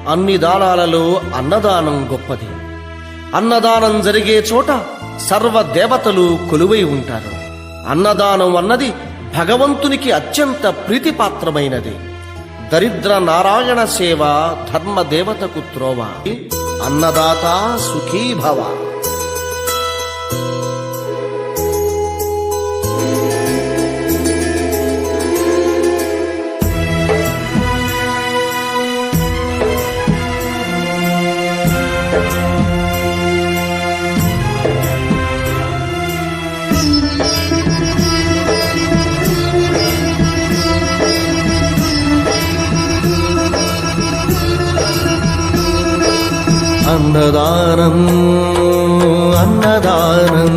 అన్ని దానాలలో అన్నదానం గొప్పది. అన్నదానం జరిగే చోట సర్వ దేవతలు కొలువై ఉంటారు. అన్నదానం అన్నది భగవంతునికి అత్యంత ప్రీతిపాత్రమైనది. దరిద్ర నారాయణ సేవ ధర్మదేవతకు త్రోవ. అన్నదాత సుఖీ భవ. అన్నదానం అన్నదానం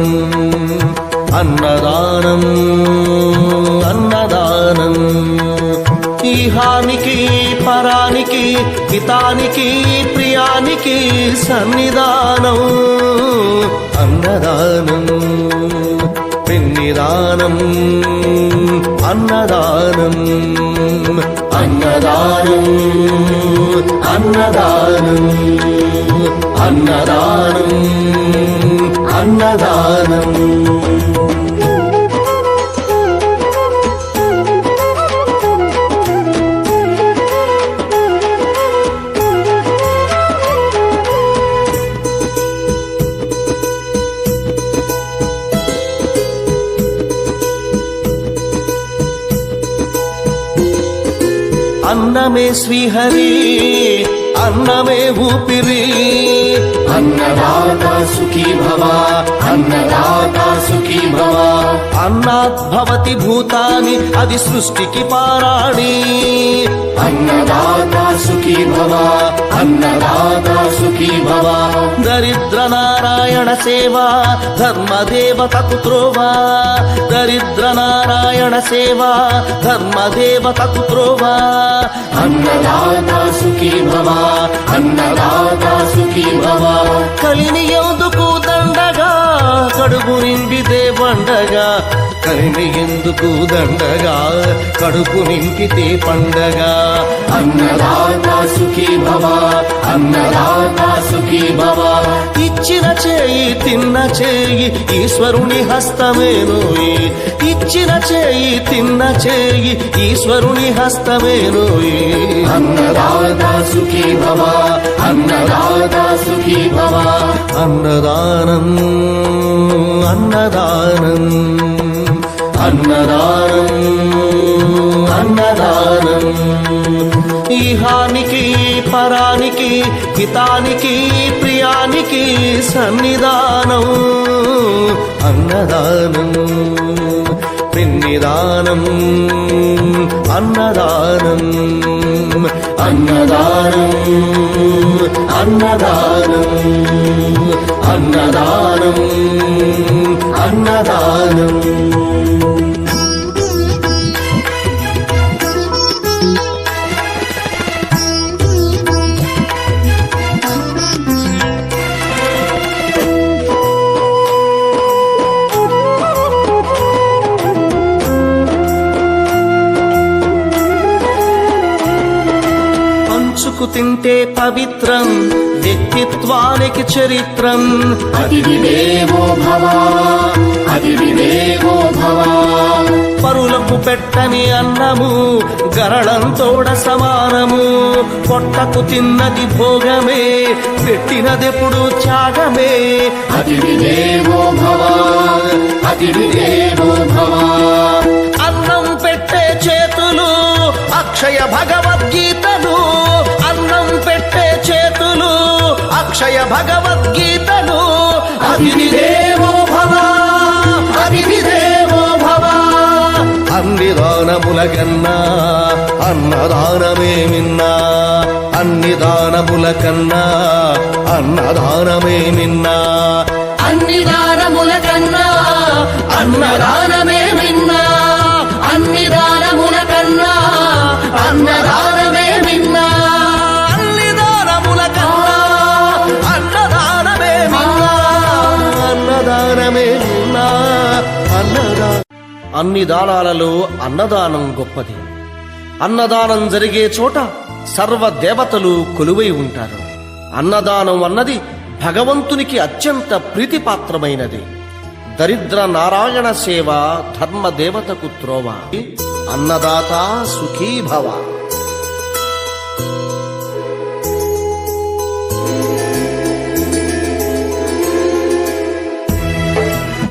అన్నదానం అన్నదానం ఈహానికి పరానికి హితానికి ప్రియానికి సన్నిధానం. అన్నదానం పిన్నిదానం అన్నదానం అన్నదానం అన్నదానం అన్నదానం అన్నదానం. అన్నమే శ్రీహరి అన్నమే ఊపిరి. అన్నదాత సుఖీ భవ అన్నదాత సుఖీ భవ. అన్నాద్భవతి భూతాని అది సృష్టికి పారాణి. అన్నదాత సుఖీ భవ అన్నదాత సుఖీ భవ. దరిద్ర నారాయణ సేవ ధర్మదేవతకు త్రోవ. దరిద్ర నారాయణ సేవ ధర్మదేవతకు త్రోవ. అన్నదాత సుఖీ భవ అన్నదాత సుఖీ భవ. కలిని ఎందుకు దండగా కడుపు నిండితే పండగా. కలిని ఎందుకు దండగా కడుపు నింపితే పండగ. అన్నదాత సుఖీ భవ అన్నదాత సుఖీ భవ. ఇచ్చిన చేయి తిన్న చేయి ఈశ్వరుని హస్తమేనోయి. ఇచ్చిన చేయి తిన్న చేయి ఈశ్వరుని హస్తమేనోయి. అన్నదాత సుఖీ భవ అన్నదాత సుఖీ భవ. అన్నదానం అన్నదానం అన్నదానం అన్నదానం ఈహానికి పరానికి హితానికి ప్రియానికి సన్నిధానం. అన్నదానం పిన్నిదానం అన్నదానం అన్నదానం అన్నదానం అన్నదానం అన్నదానం. పంచుకు తింటే పవిత్రం వ్యక్తిత్వానికి చరిత్రం. అతిథి దేవో భవ అతిథి దేవో భవ. పరులకు పెట్టని అన్నము గరళంతోడ సమానము. పొట్టకు తిన్నది భోగమే పెట్టినదెప్పుడు త్యాగమే. అతిథి దేవో భవ అతిథి దేవో భవ. అన్నం పెట్టే చేతులు అక్షయ భగవద్గీతలు. అన్నం పెట్టే చేతులు అక్షయ భగవద్గీతలు. అతిథి దేవో భవ అతిథి దేవో భవ. అన్ని దానముల కన్నా అన్నదానమే మిన్నా. అన్ని దానముల కన్నా అన్నదానమే మిన్నా. అన్ని దానముల కన్నా అన్నదానమే మిన్నా. అన్ని దానముల కన్నా అన్నదానమే మిన్నా. అన్ని దానముల కన్నా అన్నదానమే మిన్నా. అన్నదానమే మిన్నా. అన్ని దానాలలో అన్నదానం గొప్పది. అన్నదానం జరిగే చోట సర్వ దేవతలు కొలువై ఉంటారు. అన్నదానం అన్నది భగవంతునికి అత్యంత ప్రీతిపాత్రమైనది. దరిద్ర నారాయణ సేవ ధర్మ దేవతకు త్రోవ. అన్నదాత సుఖీభవ.